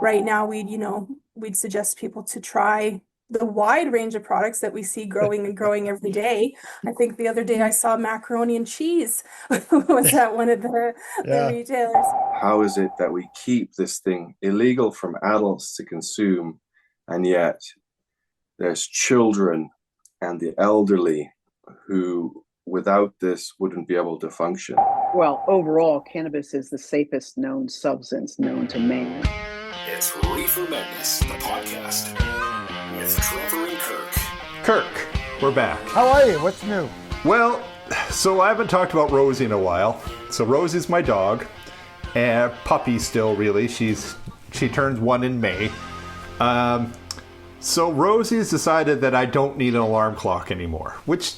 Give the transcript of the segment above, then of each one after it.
right now we'd suggest people to try the wide range of products that we see growing and growing every day. I think the other day I saw macaroni and cheese was at one of the Yeah. retailers. How is it that we keep this thing illegal from adults to consume, and yet there's children and the elderly who, without this, wouldn't be able to function? Well, overall, cannabis is the safest known substance known to man. It's Reefer Madness, the podcast, with Trevor and Kirk. Kirk, we're back. How are you? What's new? Well, so I haven't talked about Rosie in a while. So Rosie's my dog, and puppy still, really. She turns 1 in May. So Rosie's decided that I don't need an alarm clock anymore, which,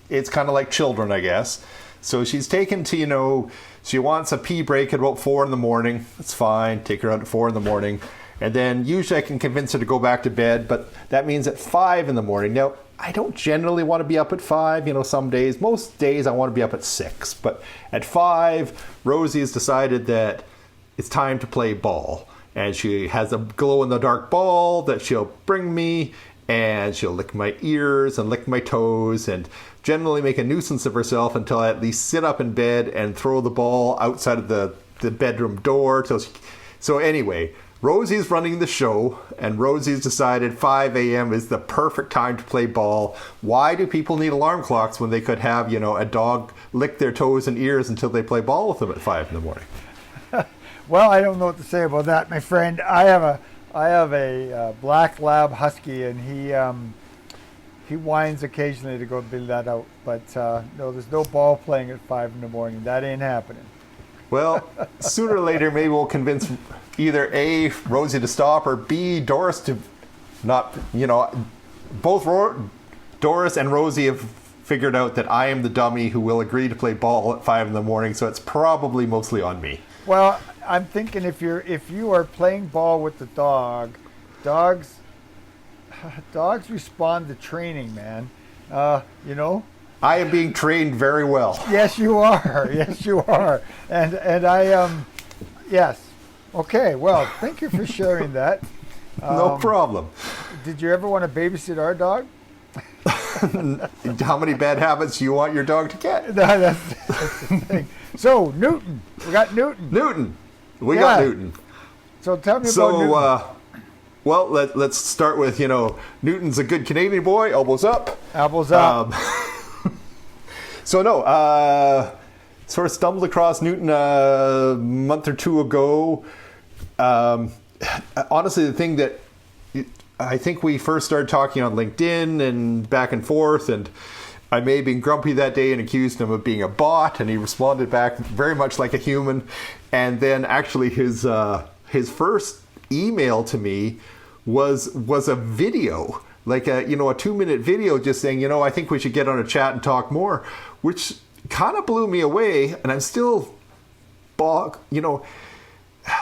it's kind of like children, I guess. So she's taken to, she wants a pee break at about 4 in the morning. That's fine. Take her out at 4 in the morning. And then usually I can convince her to go back to bed, but that means at 5 in the morning. Now, I don't generally want to be up at 5, some days. Most days I want to be up at 6. But at 5, Rosie has decided that it's time to play ball. And she has a glow-in-the-dark ball that she'll bring me, and she'll lick my ears and lick my toes and generally make a nuisance of herself until I at least sit up in bed and throw the ball outside of the bedroom door. So anyway, Rosie's running the show, and Rosie's decided 5 a.m. is the perfect time to play ball. Why do people need alarm clocks when they could have, a dog lick their toes and ears until they play ball with them at 5 in the morning? Well, I don't know what to say about that, my friend. I have a black lab husky, and he whines occasionally to go be let out. But no, there's no ball playing at 5 in the morning. That ain't happening. Well, sooner or later, maybe we'll convince either A, Rosie to stop, or B, Doris to not, both Doris and Rosie have figured out that I am the dummy who will agree to play ball at 5 in the morning, so it's probably mostly on me. Well, I'm thinking if you are playing ball with the dogs respond to training, man. I am being trained very well. Yes, you are. Yes, you are. And I yes. Okay. Well, thank you for sharing that. No problem. Did you ever want to babysit our dog? How many bad habits do you want your dog to get? That's the thing. So Newton, we got Newton. We got Newton. So tell me about Newton. Well, let's start with Newton's a good Canadian boy. Elbows up. Elbows up. Sort of stumbled across Newton a month or two ago. Honestly, the thing that I think we first started talking on LinkedIn and back and forth, and I may have been grumpy that day and accused him of being a bot, and he responded back very much like a human. And then actually his first email to me was a video, like a 2-minute video just saying, I think we should get on a chat and talk more, which kind of blew me away. And I'm still,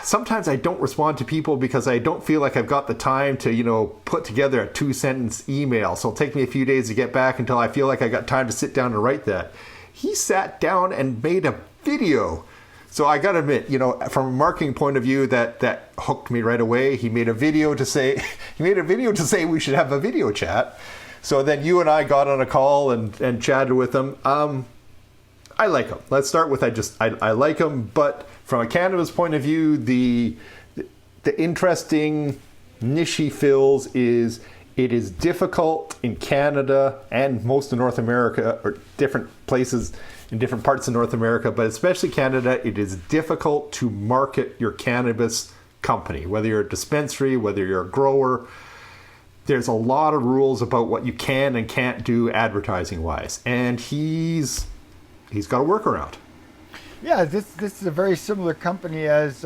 sometimes I don't respond to people because I don't feel like I've got the time to, put together a 2-sentence email. So it'll take me a few days to get back until I feel like I got time to sit down and write that. He sat down and made a video. So I got to admit, from a marketing point of view, that hooked me right away. He made a video to say we should have a video chat. So then you and I got on a call and chatted with him. I like him. Let's start with I like him, but from a cannabis point of view, the interesting niche he fills is it is difficult in Canada and most of North America, or different places in different parts of North America, but especially Canada, it is difficult to market your cannabis company, whether you're a dispensary, whether you're a grower. There's a lot of rules about what you can and can't do advertising-wise, and he's got a workaround. Yeah, this is a very similar company as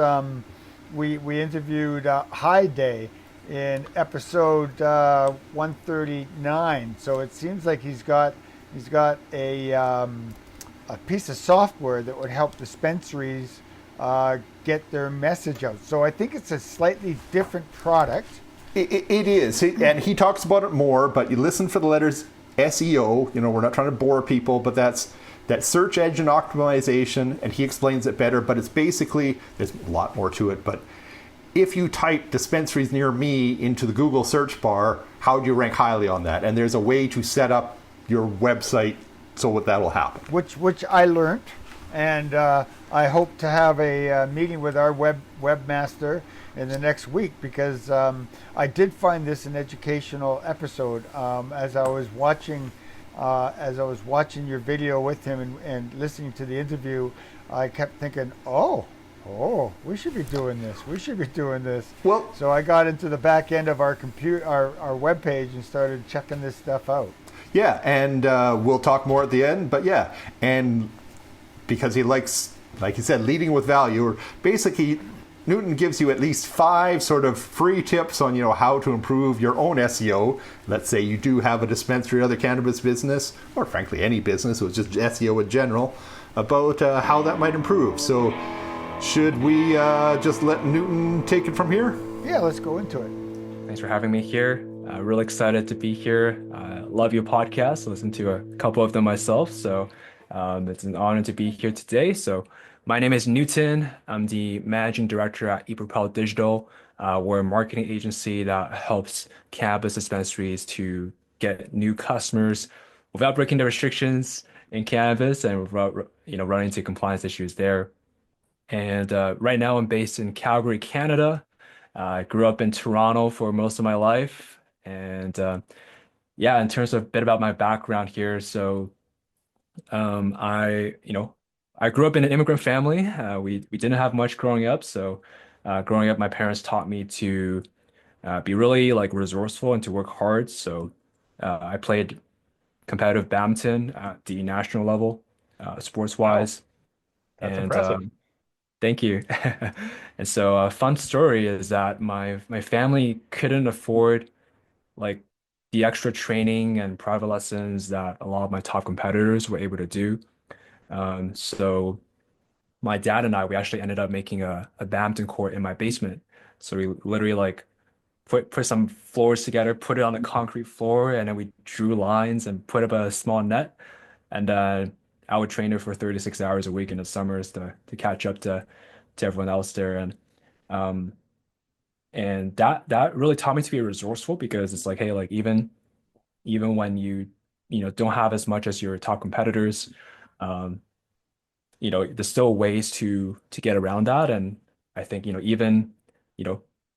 we interviewed High Day in episode 139. So it seems like he's got a piece of software that would help dispensaries get their message out. So I think it's a slightly different product. It is, and he talks about it more, but you listen for the letters SEO. We're not trying to bore people, but that's that search engine optimization, and he explains it better, but it's basically, there's a lot more to it, but if you type dispensaries near me into the Google search bar, how do you rank highly on that? And there's a way to set up your website so that'll happen. Which I learned, and I hope to have a meeting with our webmaster in the next week, because I did find this an educational episode. As I was watching your video with him and listening to the interview, I kept thinking, oh, we should be doing this. We should be doing this. Well, so I got into the back end of our computer, our web page, and started checking this stuff out. Yeah, and we'll talk more at the end, but yeah, and because he likes, like he said, leading with value, or basically Newton gives you at least 5 sort of free tips on, how to improve your own SEO. Let's say you do have a dispensary or other cannabis business, or frankly any business, it was just SEO in general, about how that might improve. So should we just let Newton take it from here? Yeah, let's go into it. Thanks for having me here. Really excited to be here. Love your podcast. Listen to a couple of them myself. So it's an honor to be here today. So my name is Newton. I'm the managing director at ePropel Digital. We're a marketing agency that helps cannabis dispensaries to get new customers without breaking the restrictions in cannabis and without, running into compliance issues there. And right now I'm based in Calgary, Canada. I grew up in Toronto for most of my life. And in terms of a bit about my background here, so I grew up in an immigrant family. We didn't have much growing up, so growing up, my parents taught me to be really like resourceful and to work hard. So I played competitive badminton at the national level, sports-wise. That's And impressive. thank you. And so a fun story is that my family couldn't afford like the extra training and private lessons that a lot of my top competitors were able to do. So my dad and we actually ended up making a badminton court in my basement. So we literally like put some floors together, put it on the concrete floor, and then we drew lines and put up a small net. And I would train her for 36 hours a week in the summers to catch up to everyone else there. Um, and that really taught me to be resourceful, because it's like, hey, like even when you don't have as much as your top competitors, um, there's still ways to get around that. And I think, even,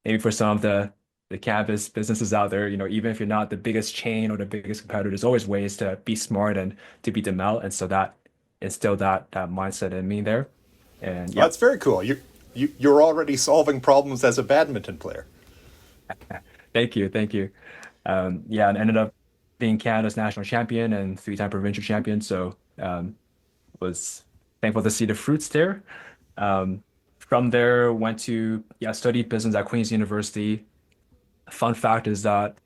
maybe for some of the cannabis businesses out there, even if you're not the biggest chain or the biggest competitor, there's always ways to be smart and to beat them out. And so that instilled that mindset in me there. And yeah, That's very cool. You're already solving problems as a badminton player. thank you. Thank you. And ended up being Canada's national champion and 3-time provincial champion. So was thankful to see the fruits there. From there, went to studied business at Queen's University. Fun fact is that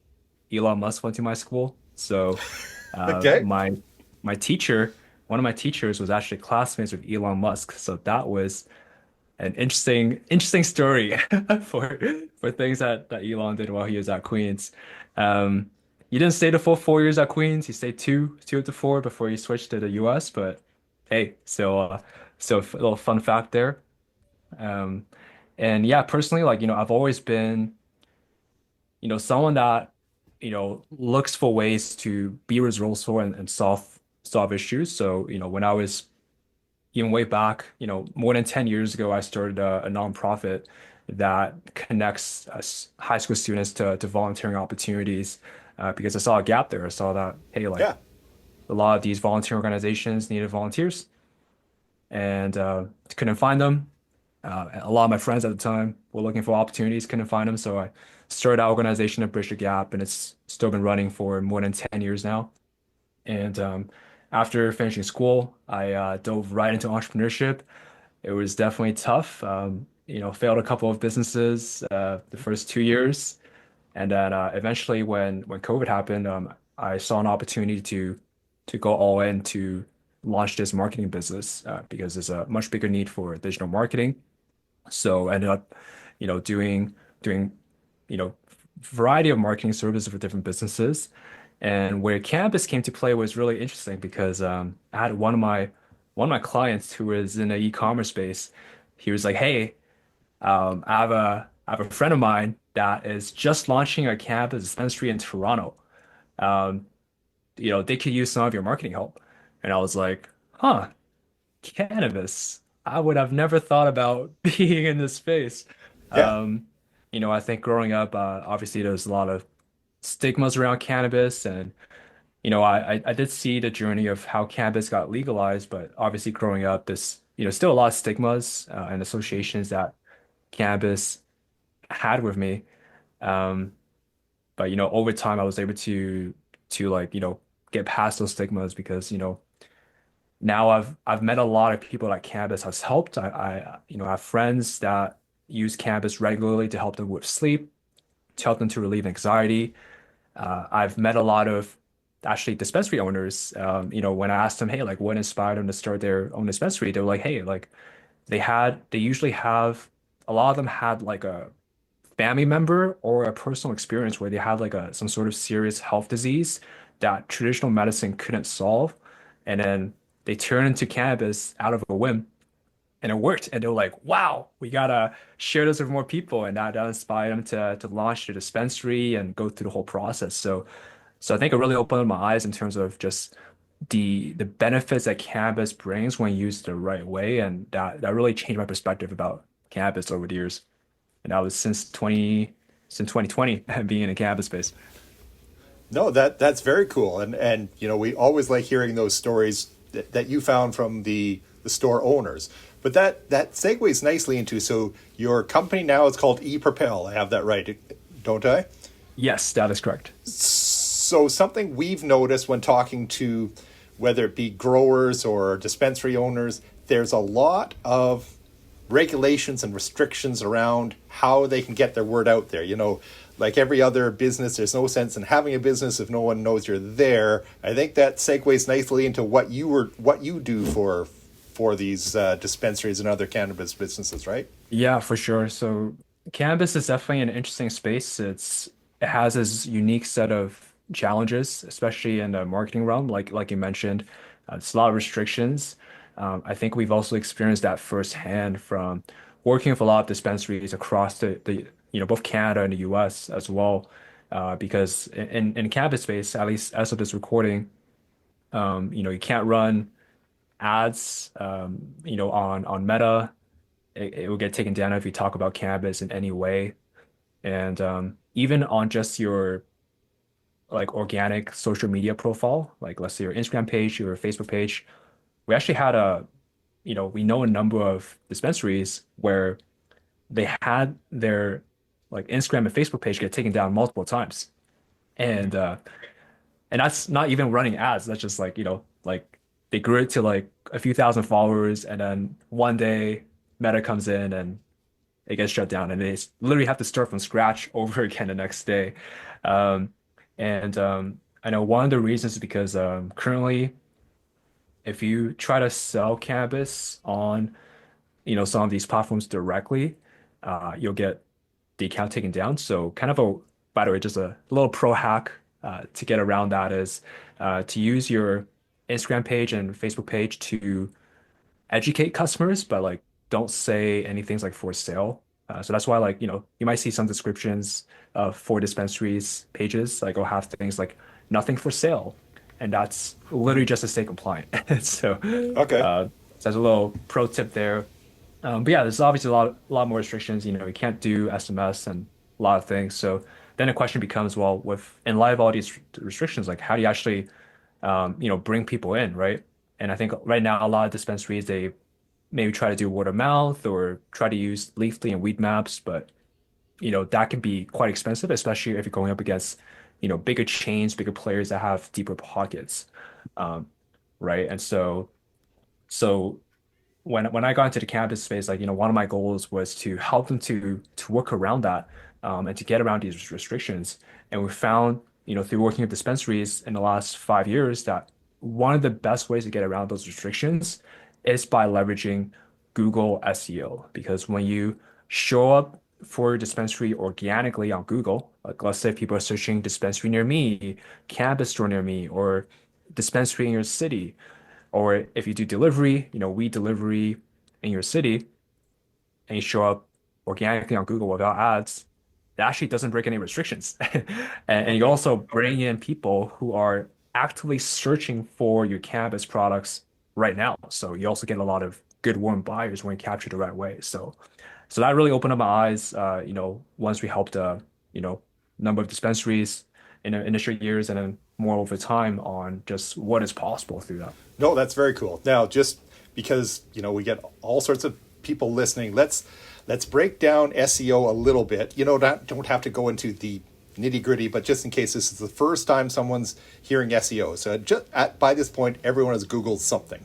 Elon Musk went to my school. So Okay. my teacher, one of my teachers was actually classmates with Elon Musk. So that was an interesting story for things that Elon did while he was at Queen's. He didn't stay the full 4 years at Queen's. He stayed two of the 4 before he switched to the US. But hey, so a little fun fact there. Um, and yeah, personally, like, I've always been, someone that, looks for ways to be resourceful and solve issues. So, when I was even way back, more than 10 years ago, I started a nonprofit that connects high school students to volunteering opportunities, because I saw a gap there. I saw that, hey, like Yeah. a lot of these volunteer organizations needed volunteers, and couldn't find them. A lot of my friends at the time were looking for opportunities, couldn't find them. So I started that organization to bridge the gap, and it's still been running for more than 10 years now. And after finishing school, I dove right into entrepreneurship. It was definitely tough. Failed a couple of businesses the first 2 years. And then eventually when COVID happened, I saw an opportunity to go all in to launch this marketing business, because there's a much bigger need for digital marketing. So I ended up, doing variety of marketing services for different businesses. And where cannabis came to play was really interesting because I had one of my clients who was in the e-commerce space. He was like, "Hey, I have a friend of mine that is just launching a cannabis dispensary in Toronto. Um, they could use some of your marketing help." And I was like, "Huh, cannabis. I would have never thought about being in this space." Yeah. Um, I think growing up, obviously there's a lot of stigmas around cannabis, and I did see the journey of how cannabis got legalized, but obviously growing up, there's still a lot of stigmas and associations that cannabis had with me. Um, but over time, I was able to like get past those stigmas because now I've met a lot of people that cannabis has helped. I have friends that use cannabis regularly to help them with sleep, to help them to relieve anxiety. I've met a lot of actually dispensary owners. When I asked them, hey, like what inspired them to start their own dispensary, they were like, hey, like they usually have a lot of them had like a family member or a personal experience where they had like some sort of serious health disease that traditional medicine couldn't solve. And then they turned into cannabis out of a whim and it worked. And they were like, wow, we gotta share this with more people. And that inspired them to launch the dispensary and go through the whole process. So I think it really opened my eyes in terms of just the benefits that cannabis brings when used the right way. And that really changed my perspective about cannabis over the years. And that was since 2020 being in the cannabis space. No, that's very cool, and we always like hearing those stories that you found from the store owners. But that segues nicely into, so your company now is called ePropel. I have that right, don't I? Yes, that is correct. So something we've noticed when talking to whether it be growers or dispensary owners, there's a lot of regulations and restrictions around how they can get their word out there. Like every other business, there's no sense in having a business if no one knows you're there. I think that segues nicely into what you do for these dispensaries and other cannabis businesses, right? Yeah, for sure. So cannabis is definitely an interesting space. It has this unique set of challenges, especially in the marketing realm, like you mentioned. It's a lot of restrictions. I think we've also experienced that firsthand from working with a lot of dispensaries across the both Canada and the US as well. Because in cannabis space, at least as of this recording, you can't run ads, on Meta. It will get taken down if you talk about cannabis in any way. And even on just your like organic social media profile, like let's say your Instagram page, your Facebook page, we actually had we know a number of dispensaries where they had their like Instagram and Facebook page get taken down multiple times. And that's not even running ads. That's just like, like they grew it to like a few thousand followers and then one day Meta comes in and it gets shut down and they literally have to start from scratch over again the next day. Um, and I know one of the reasons is because currently, if you try to sell cannabis on, some of these platforms directly, you'll get the account taken down. So kind of by the way, just a little pro hack to get around that is to use your Instagram page and Facebook page to educate customers, but like don't say anything like for sale. So that's why like, you might see some descriptions for dispensaries pages, like will have things like nothing for sale. And that's literally just to stay compliant. So Okay. that's a little pro tip there. But yeah, there's obviously a lot more restrictions. You can't do SMS and a lot of things. So then the question becomes, well, in light of all these restrictions, like how do you actually bring people in, right? And I think right now a lot of dispensaries they maybe try to do word of mouth or try to use Leafly and Weed Maps, but that can be quite expensive, especially if you're going up against bigger chains, bigger players that have deeper pockets, um, right? And so when I got into the cannabis space, like one of my goals was to help them to work around that and to get around these restrictions. And we found, through working with dispensaries in the last 5 years, that one of the best ways to get around those restrictions is by leveraging Google SEO. Because when you show up for your dispensary organically on Google, like let's say if people are searching dispensary near me, cannabis store near me, or dispensary in your city, or if you do delivery, we delivery in your city, and you show up organically on Google without ads, it actually doesn't break any restrictions. And you Okay. also bring in people who are actively searching for your cannabis products right now. So you also get a lot of good warm buyers when you capture the right way. So that really opened up my eyes, once we helped number of dispensaries in the initial years and then more over time on just what is possible through that. No, that's very cool. Now, just because we get all sorts of people listening, let's break down SEO a little bit. Don't have to go into the nitty gritty, but just in case this is the first time someone's hearing SEO. So by this point, everyone has Googled something.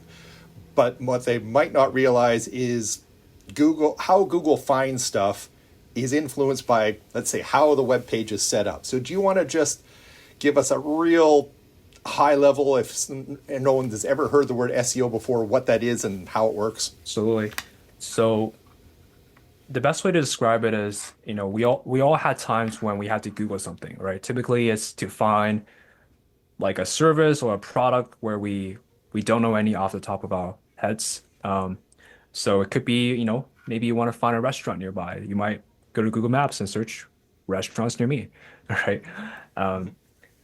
But what they might not realize is how Google finds stuff is influenced by, let's say, how the web page is set up. So do you want to just give us a real high level, if no one has ever heard the word SEO before, what that is and how it works? Absolutely. So the best way to describe it is, we all had times when we had to Google something, right? Typically, it's to find like a service or a product where we don't know any off the top of our heads. So it could be, maybe you want to find a restaurant nearby. You might go to Google Maps and search restaurants near me, right?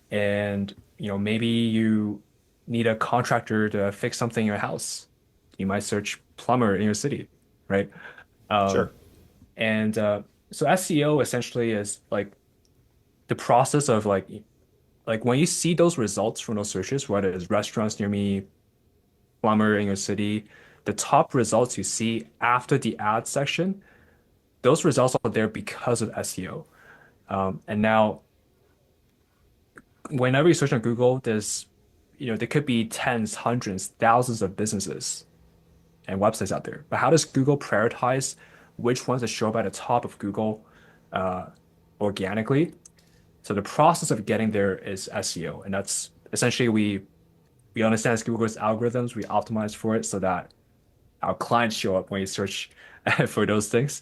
And maybe you need a contractor to fix something in your house. You might search plumber in your city, right? Sure. And so SEO essentially is like the process of like when you see those results from those searches, whether it's restaurants near me, plumber in your city, the top results you see after the ad section, those results are there because of SEO. And now, whenever you search on Google, there could be tens, hundreds, thousands of businesses and websites out there. But how does Google prioritize which ones to show up at the top of Google organically? So the process of getting there is SEO, and that's essentially we understand as Google's algorithms, we optimize for it so that our clients show up when you search for those things.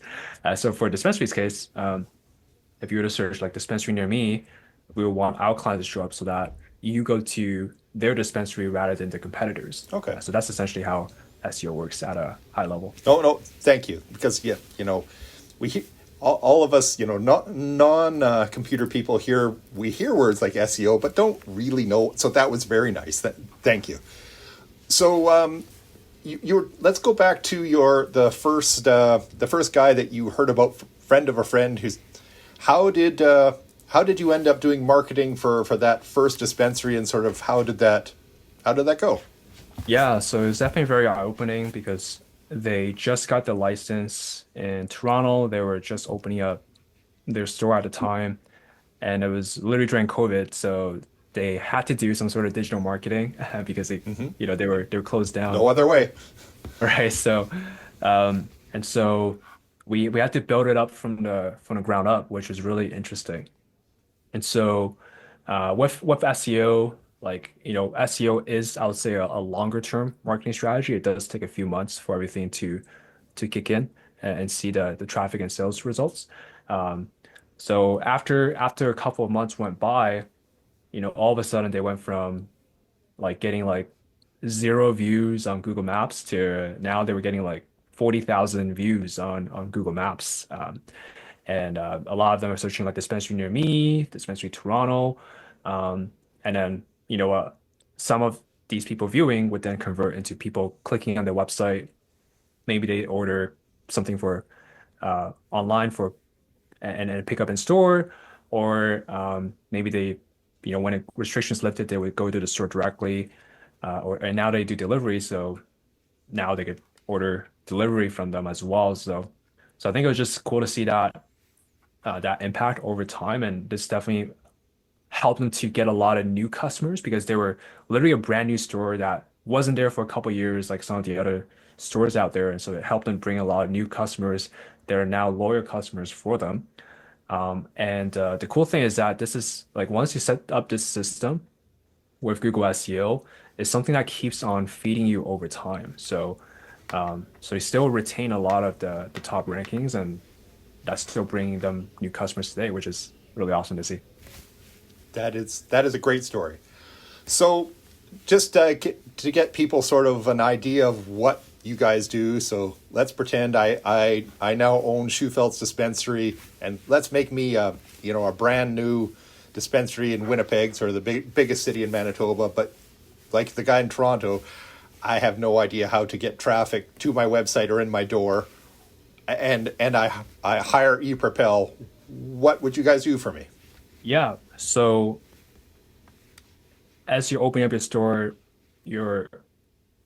So for dispensary's case, if you were to search like dispensary near me, we would want our clients to show up so that you go to their dispensary rather than the competitors. Okay. So that's essentially how SEO works at a high level. No, thank you. Because we all of us, not non-computer people here, we hear words like SEO, but don't really know. So that was very nice. Thank you. So let's go back to the first guy that you heard about, friend of a friend. How did you end up doing marketing for that first dispensary, and sort of how did that go? Yeah, so it's definitely very eye-opening because they just got the license in Toronto. They were just opening up their store at the time, and it was literally during COVID, so they had to do some sort of digital marketing because they were closed down. No other way. Right. So, and so we had to build it up from the ground up, which was really interesting. And so, with SEO, SEO is, I would say, a longer term marketing strategy. It does take a few months for everything to kick in and see the traffic and sales results. So after a couple of months went by, all of a sudden they went from getting 0 views on Google Maps to now they were getting 40,000 views on Google Maps. And a lot of them are searching dispensary near me, dispensary Toronto. And then, some of these people viewing would then convert into people clicking on their website. Maybe they order something for online and pick up in store, or maybe they, when restrictions lifted, they would go to the store directly. And now they do delivery, so now they could order delivery from them as well. So I think it was just cool to see that impact over time, and this definitely helped them to get a lot of new customers because they were literally a brand new store that wasn't there for a couple of years like some of the other stores out there, and so it helped them bring a lot of new customers that are now loyal customers for them. And the cool thing is that this is once you set up this system with Google SEO, it's something that keeps on feeding you over time. So you still retain a lot of the top rankings, and that's still bringing them new customers today, which is really awesome to see. That is a great story. So, just to get people sort of an idea of what you guys do. So let's pretend I now own Schufeld's dispensary, and let's make me a brand new dispensary in Winnipeg, sort of the biggest city in Manitoba. But like the guy in Toronto, I have no idea how to get traffic to my website or in my door, and I hire ePropel. What would you guys do for me? Yeah. So as you're opening up your store, you're,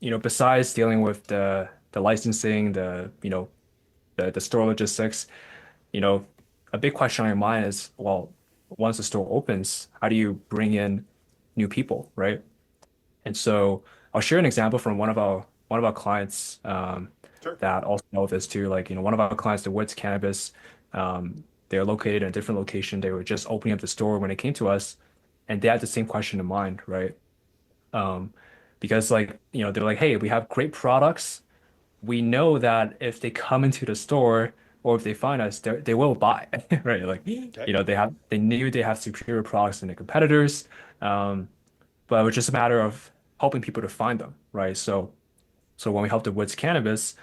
besides dealing with the licensing, the store logistics, you know, a big question on your mind is, well, once the store opens, how do you bring in new people, right? And so I'll share an example from one of our clients Sure. that also know this too. Like, one of our clients, the Woods Cannabis, they're located in a different location. They were just opening up the store when they came to us, and they had the same question in mind, right? Um, because like, they're like, hey, we have great products. We know that if they come into the store or if they find us, they will buy, right? Like, Okay. they knew they have superior products than their competitors. Um, but it was just a matter of helping people to find them, right? So when we helped the Woods Cannabis,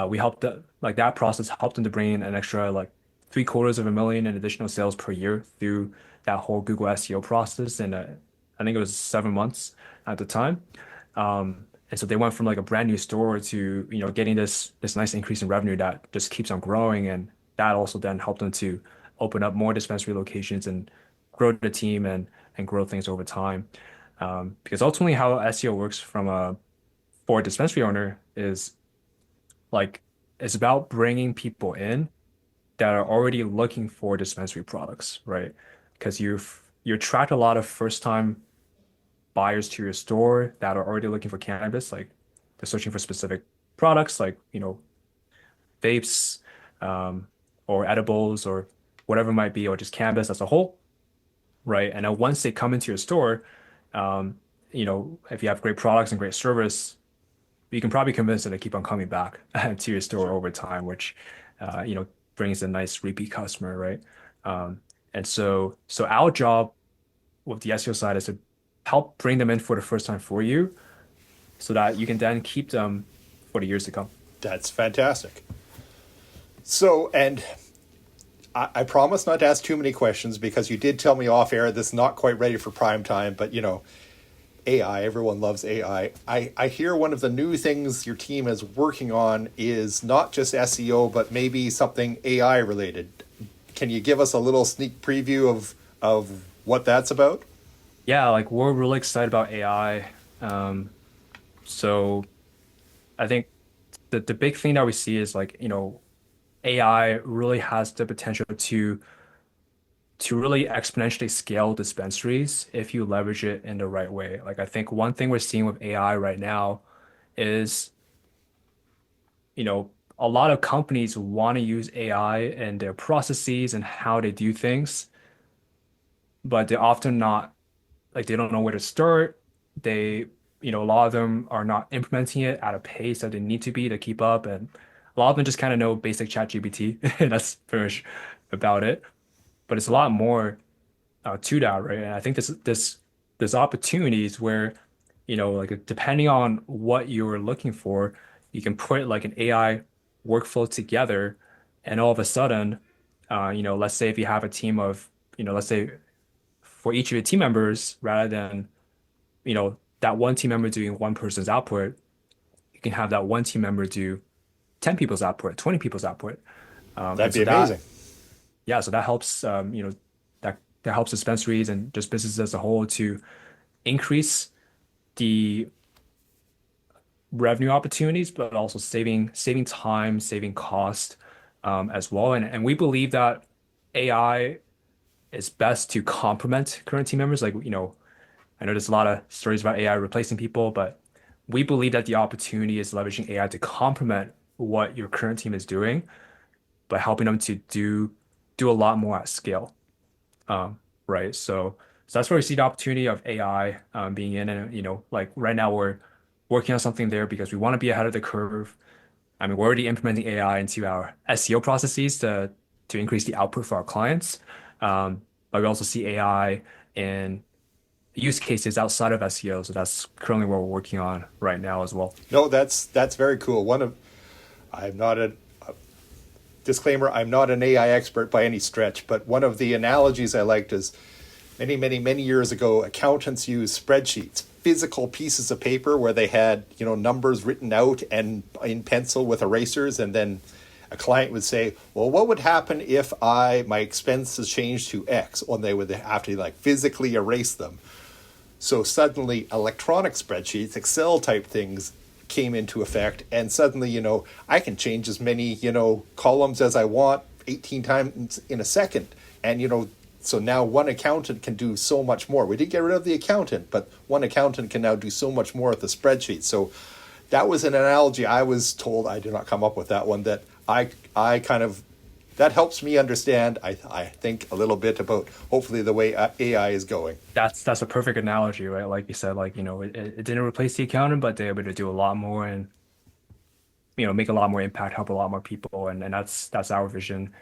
we helped like that process helped them to bring in an extra like $750,000 in additional sales per year through that whole Google SEO process, and I think it was 7 months at the time. And so they went from like a brand new store to getting this nice increase in revenue that just keeps on growing, and that also then helped them to open up more dispensary locations and grow the team and grow things over time. Because ultimately, how SEO works for a dispensary owner is like it's about bringing people in that are already looking for dispensary products, right? Because you attract a lot of first time buyers to your store that are already looking for cannabis, like they're searching for specific products like, vapes, um, or edibles or whatever it might be, or just cannabis as a whole, right? And then once they come into your store, um, if you have great products and great service, you can probably convince them to keep on coming back to your store Sure. over time, which uh, you know brings a nice repeat customer, right? And so our job with the SEO side is to help bring them in for the first time for you, so that you can then keep them for the years to come. That's fantastic. So, and I promise not to ask too many questions because you did tell me off air this is not quite ready for prime time, but AI, everyone loves AI. I hear one of the new things your team is working on is not just SEO, but maybe something AI related. Can you give us a little sneak preview of what that's about? Yeah, like we're really excited about AI. So I think the big thing that we see is like, AI really has the potential to really exponentially scale dispensaries if you leverage it in the right way. Like I think one thing we're seeing with AI right now is, a lot of companies want to use AI in their processes and how they do things, but they're often not like they don't know where to start. A lot of them are not implementing it at a pace that they need to be to keep up, and a lot of them just kind of know basic chat GPT, and that's pretty much about it. But it's a lot more to that, right? And I think there's opportunities where, like depending on what you're looking for, you can put like an AI workflow together, and all of a sudden, let's say if you have a team of, let's say for each of your team members, rather than, that one team member doing one person's output, you can have that one team member do 10 people's output, 20 people's output. That'd And be so that, amazing. yeah, so that helps, that helps dispensaries and just businesses as a whole to increase the revenue opportunities, but also saving time, saving cost, as well. And we believe that AI is best to complement current team members. Like, I know there's a lot of stories about AI replacing people, but we believe that the opportunity is leveraging AI to complement what your current team is doing by helping them to do a lot more at scale. Right. So that's where we see the opportunity of AI being in, and like right now we're working on something there because we want to be ahead of the curve. I mean, we're already implementing AI into our SEO processes to increase the output for our clients. But we also see AI in use cases outside of SEO. So that's currently what we're working on right now as well. No, that's very cool. I'm not a disclaimer, I'm not an AI expert by any stretch, but one of the analogies I liked is many years ago, accountants used spreadsheets, physical pieces of paper where they had, numbers written out and in pencil with erasers, and then a client would say, well, what would happen if my expenses changed to X? Or they would have to physically erase them. So suddenly electronic spreadsheets, Excel type things came into effect, and suddenly, I can change as many, columns as I want 18 times in a second. And, so now one accountant can do so much more. We did get rid of the accountant, but one accountant can now do so much more with the spreadsheet. So that was an analogy I was told. I did not come up with that one. That I kind of, that helps me understand, I think, a little bit about hopefully the way AI is going. That's a perfect analogy, right? Like you said, it didn't replace the accountant, but they're able to do a lot more and make a lot more impact, help a lot more people, and that's our vision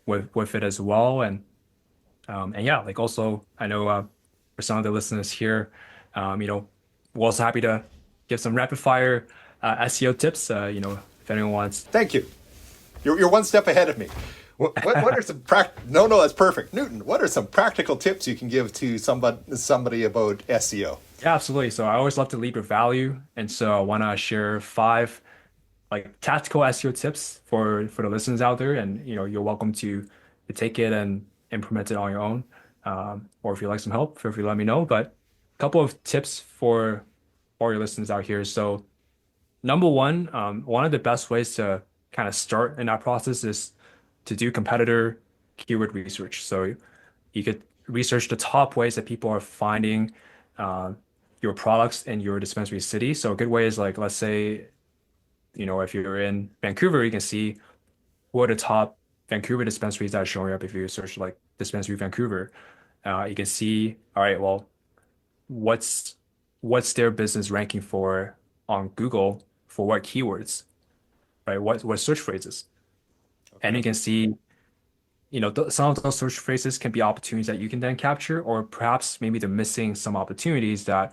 with it as well. And yeah, also I know for some of the listeners here, we're also happy to give some rapid fire SEO tips. If anyone wants. Thank you. You're one step ahead of me. What are some No, that's perfect. Newton, what are some practical tips you can give to somebody about SEO? Yeah, absolutely. So I always love to lead with value, and so I want to share 5 tactical SEO tips for the listeners out there, and you're welcome to take it and implement it on your own, or if you'd like some help, feel free to let me know. But a couple of tips for all your listeners out here. So number one of the best ways to kind of start in that process is to do competitor keyword research. So you could research the top ways that people are finding your products in your dispensary city. So a good way is let's say, if you're in Vancouver, you can see what are the top Vancouver dispensaries that are showing up if you search dispensary Vancouver. You can see, all right, well, what's their business ranking for on Google for what keywords, right? What search phrases? Okay. And you can see, some of those search phrases can be opportunities that you can then capture, or perhaps maybe they're missing some opportunities that,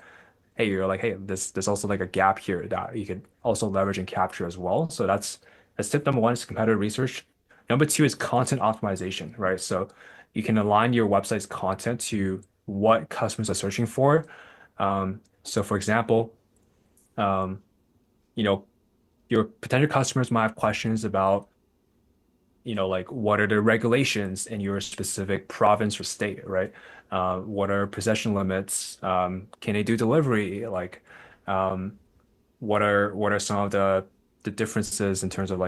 hey, you're hey, there's also a gap here that you could also leverage and capture as well. So that's tip number one is competitive research. Number 2 is content optimization, right? So you can align your website's content to what customers are searching for. So for example, your potential customers might have questions about, what are the regulations in your specific province or state, right? What are possession limits? Can they do delivery? What are some of the differences in terms of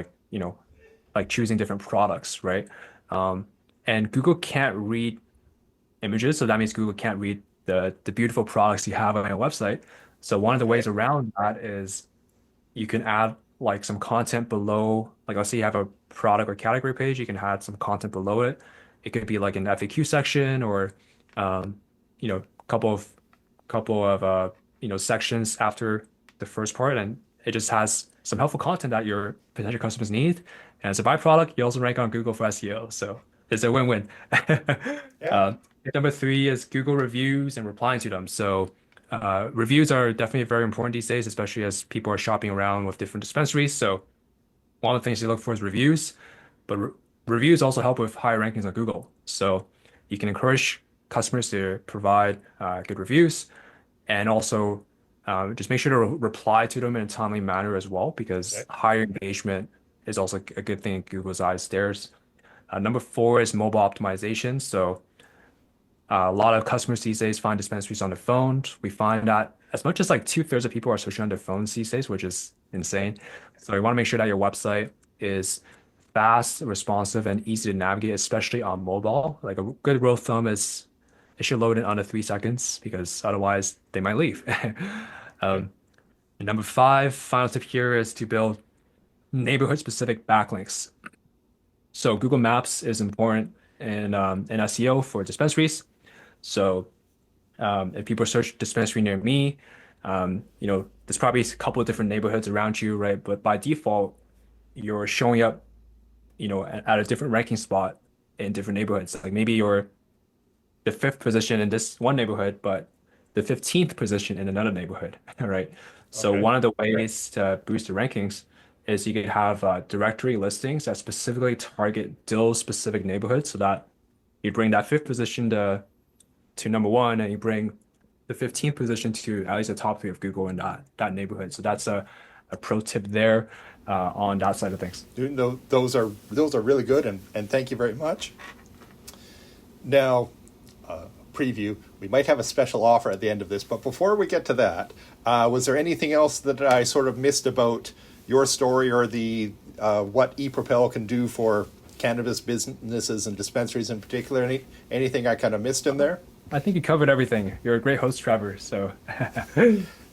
choosing different products, right? And Google can't read images, so that means Google can't read the beautiful products you have on your website. So one of the ways around that is you can add some content below, let's say you have a product or category page, you can add some content below it. It could be an FAQ section or couple of sections after the first part, and it just has some helpful content that your potential customers need. And as a byproduct, you also rank on Google for SEO. So it's a win-win. Yeah. Number 3 is Google reviews and replying to them. So reviews are definitely very important these days, especially as people are shopping around with different dispensaries. So one of the things you look for is reviews, but reviews also help with higher rankings on Google. So you can encourage customers to provide good reviews, and also just make sure to reply to them in a timely manner as well, because higher engagement is also a good thing in Google's eyes. Number 4 is mobile optimization. So a lot of customers these days find dispensaries on their phones. We find that as much as 2/3 of people are searching on their phones these days, which is insane. So you want to make sure that your website is fast, responsive, and easy to navigate, especially on mobile. A good rule of thumb is it should load in under 3 seconds, because otherwise they might leave. Number 5, final tip here is to build neighborhood-specific backlinks. So Google Maps is important in SEO for dispensaries. So if people search dispensary near me, there's probably a couple of different neighborhoods around you, right? But by default, you're showing up at a different ranking spot in different neighborhoods. Like maybe you're the fifth position in this one neighborhood, but the 15th position in another neighborhood, right? So Okay. one of the ways to boost the rankings is you could have directory listings that specifically target those specific neighborhoods, so that you bring that fifth position to number one, and you bring the 15th position to at least the top three of Google in that neighborhood. So that's a pro tip there on that side of things. Those are really good, and thank you very much. Now, preview, we might have a special offer at the end of this, but before we get to that, was there anything else that I sort of missed about your story, or the what ePropel can do for cannabis businesses and dispensaries in particular? Anything I kind of missed in there? I think you covered everything. You're a great host, Trevor. So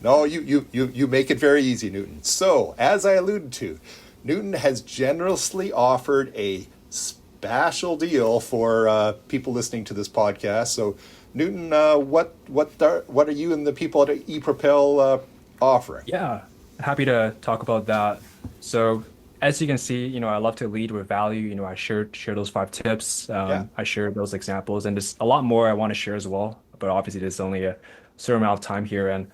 No, you make it very easy, Newton. So, as I alluded to, Newton has generously offered a special deal for people listening to this podcast. So, Newton, what are you and the people at ePropel offering? yeah, happy to talk about that. So as you can see, I love to lead with value. I share those 5 tips. I share those examples, and there's a lot more I want to share as well. But obviously, there's only a certain amount of time here, and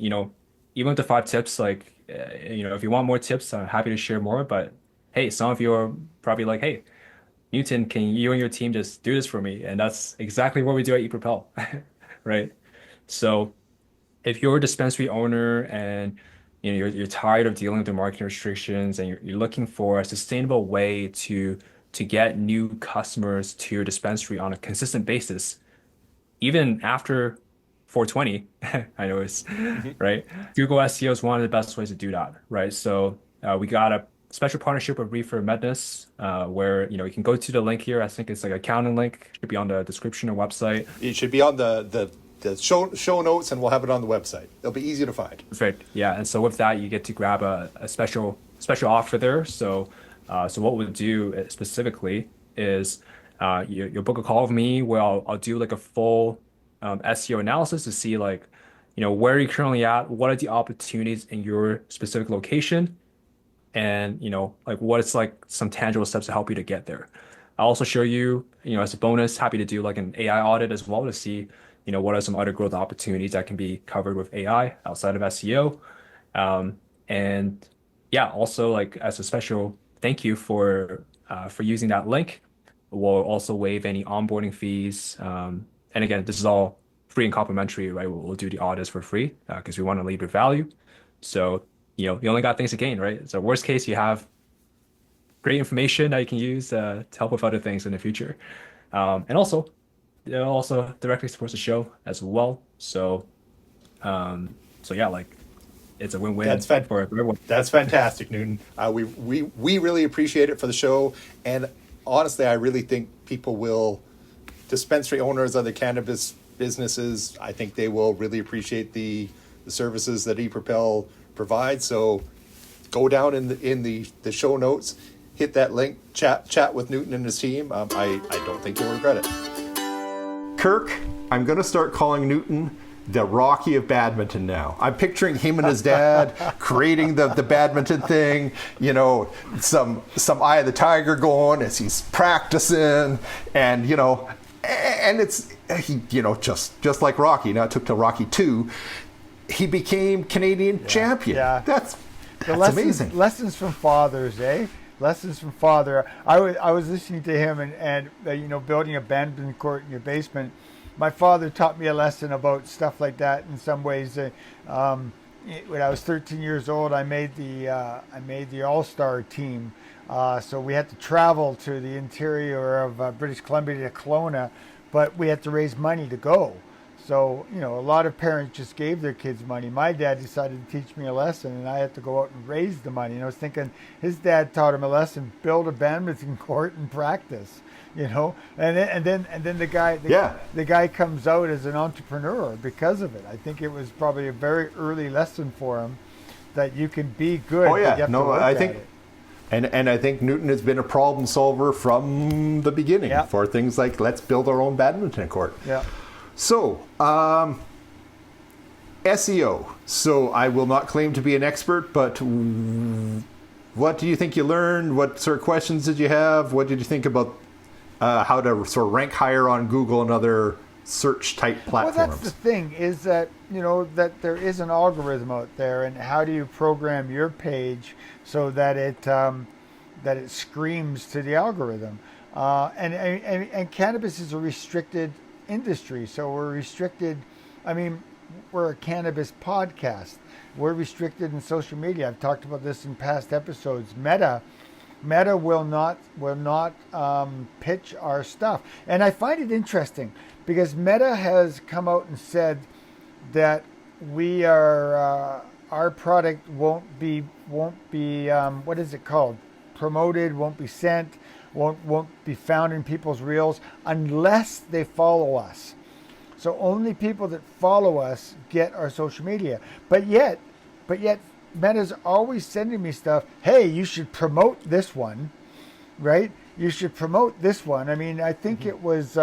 even with the 5 tips, like if you want more tips, I'm happy to share more. But hey, some of you are probably like, hey, Newton, can you and your team just do this for me? And that's exactly what we do at ePropel, right? So if you're a dispensary owner and you're tired of dealing with the marketing restrictions, and you're looking for a sustainable way to get new customers to your dispensary on a consistent basis, even after 420, I know it's right. Google SEO is one of the best ways to do that, right? So we got a special partnership with Reefer Madness, where you can go to the link here. I think it's like a accounting link. It should be on the description or website. It should be on the show notes, and we'll have it on the website. It'll be easy to find. Perfect. Yeah, and so with that, you get to grab a special offer there. So what we'll do specifically is you'll book a call with me, where I'll do like a full SEO analysis to see like where you're currently at, what are the opportunities in your specific location, and like what it's like some tangible steps to help you to get there. I'll also show you, as a bonus, happy to do like an AI audit as well to see what are some other growth opportunities that can be covered with AI outside of SEO. And yeah, also like as a special thank you for using that link, we'll also waive any onboarding fees. And again, this is all free and complimentary, right? We'll do the audits for free because we want to lead with value. So you only got things to gain, right? So worst case, you have great information that you can use to help with other things in the future. And also, it also directly supports the show as well. So, yeah, like it's a win-win for everyone. That's fantastic, Newton. We really appreciate it for the show, and honestly, I really think dispensary owners, other cannabis businesses, I think they will really appreciate the services that ePropel provides. So, go down in the show notes, hit that link, chat with Newton and his team. I don't think you'll regret it. Kirk, I'm going to start calling Newton the Rocky of Badminton now. I'm picturing him and his dad creating the badminton thing, some Eye of the Tiger going as he's practicing, and and it's just like Rocky. Now it took to Rocky 2, he became Canadian champion. Yeah. That's amazing. Lessons from fathers, eh? Lessons from father. I was listening to him and building a badminton court in your basement. My father taught me a lesson about stuff like that. In some ways, when I was 13 years old, I made the All-Star team. So we had to travel to the interior of British Columbia to Kelowna, but we had to raise money to go. So, a lot of parents just gave their kids money. My dad decided to teach me a lesson, and I had to go out and raise the money. And I was thinking, his dad taught him a lesson: build a badminton court and practice. And then the guy comes out as an entrepreneur because of it. I think it was probably a very early lesson for him that you can be good. Oh yeah, but you have to work I at think. it. And I think Newton has been a problem solver from the beginning for things like, let's build our own badminton court. Yeah. So, SEO. So I will not claim to be an expert, but what do you think you learned? What sort of questions did you have? What did you think about how to sort of rank higher on Google and other search type platforms? Well, that's the thing, is that, that there is an algorithm out there, and how do you program your page so that it screams to the algorithm? And cannabis is a restricted industry, so we're restricted. I mean, we're a cannabis podcast. We're restricted in social media. I've talked about this in past episodes. Meta will not pitch our stuff, and I find it interesting because Meta has come out and said that we are our product won't be what is it called, promoted, won't be sent, won't be found in people's reels unless they follow us. So only people that follow us get our social media. But yet Meta's always sending me stuff. Hey, you should promote this one, right? You should promote this one. I mean, I think it was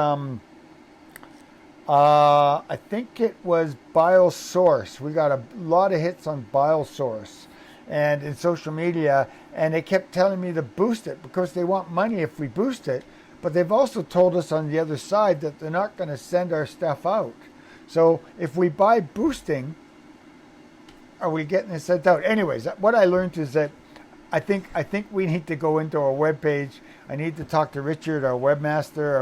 BioSource. We got a lot of hits on BioSource and in social media, and they kept telling me to boost it because they want money if we boost it. But they've also told us on the other side that they're not going to send our stuff out. So if we buy boosting, are we getting it sent out? Anyways, what I learned is that I think we need to go into our webpage. I need to talk to Richard, our webmaster,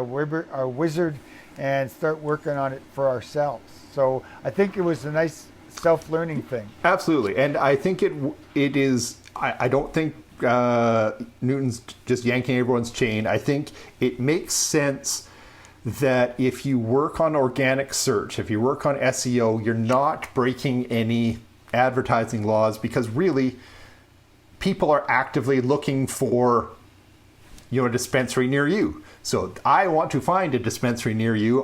our wizard, and start working on it for ourselves. So I think it was a nice self-learning thing. Absolutely, and I think it is. I don't think Newton's just yanking everyone's chain. I think it makes sense that if you work on organic search, if you work on SEO, you're not breaking any advertising laws, because really people are actively looking for a dispensary near you. So I want to find a dispensary near you.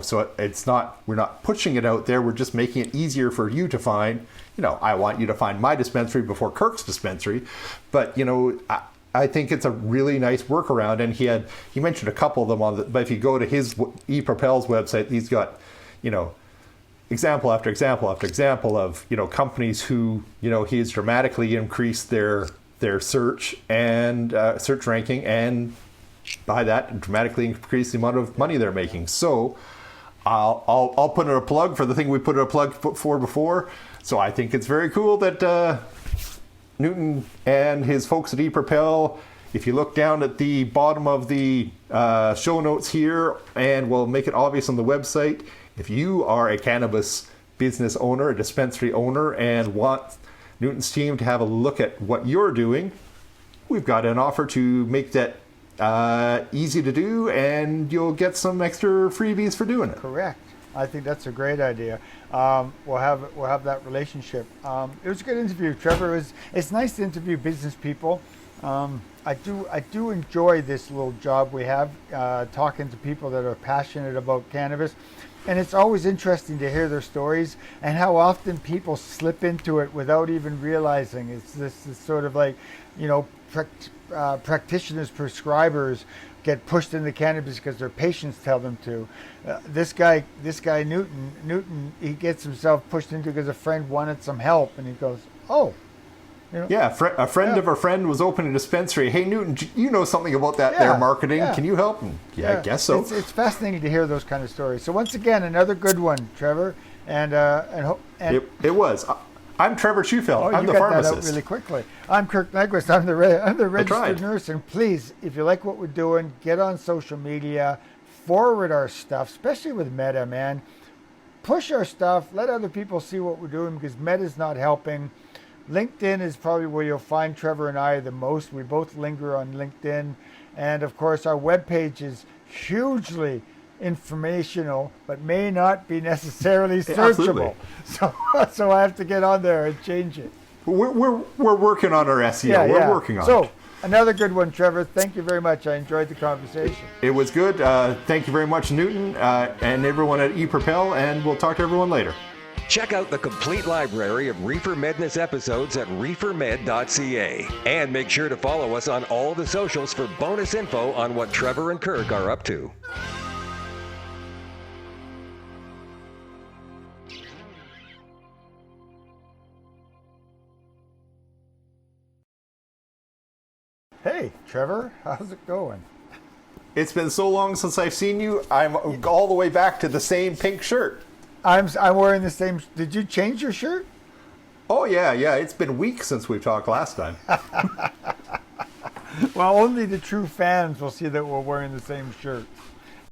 So it's not, we're not pushing it out there. We're just making it easier for you to find. I want you to find my dispensary before Kirk's dispensary. But I think it's a really nice workaround. And he mentioned a couple of them but if you go to his ePropel's website, he's got example after example after example of companies who he has dramatically increased their search and search ranking, and by that dramatically increase the amount of money they're making. So I'll put in a plug for the thing we put in a plug for before. So I think it's very cool that Newton and his folks at ePropel, if you look down at the bottom of the show notes here, and we'll make it obvious on the website, if you are a cannabis business owner, a dispensary owner, and want Newton's team to have a look at what you're doing, we've got an offer to make that easy to do, and you'll get some extra freebies for doing it. Correct. I think that's a great idea. We'll have that relationship. It was a good interview, Trevor. It's nice to interview business people. I do enjoy this little job we have, talking to people that are passionate about cannabis. And it's always interesting to hear their stories and how often people slip into it without even realizing. It's this sort of like, practitioners, prescribers get pushed into cannabis because their patients tell them to. This guy Newton, he gets himself pushed into because a friend wanted some help, and he goes, oh. Yeah, a friend of a friend was opening a dispensary. Hey, Newton, you know something about that there marketing. Yeah. Can you help? And I guess so. It's fascinating to hear those kind of stories. So once again, another good one, Trevor. And it was. I'm Trevor Schufeld. I'm the pharmacist. That out really quickly. I'm Kirk Nyquist. I'm the registered nurse. And please, if you like what we're doing, get on social media, forward our stuff, especially with Meta, man. Push our stuff. Let other people see what we're doing, because Meta's not helping. LinkedIn is probably where you'll find Trevor and I the most. We both linger on LinkedIn. And of course, our webpage is hugely informational, but may not be necessarily searchable. So I have to get on there and change it. We're working on our SEO. We're working on it. So another good one, Trevor. Thank you very much. I enjoyed the conversation. It was good. Thank you very much, Newton, and everyone at ePropel, and we'll talk to everyone later. Check out the complete library of Reefer Madness episodes at reefermed.ca. And make sure to follow us on all the socials for bonus info on what Trevor and Kirk are up to. Hey, Trevor, how's it going? It's been so long since I've seen you. I'm all the way back to the same pink shirt. I'm wearing the same. Did you change your shirt? Oh yeah. It's been weeks since we talked last time. Well, only the true fans will see that we're wearing the same shirt.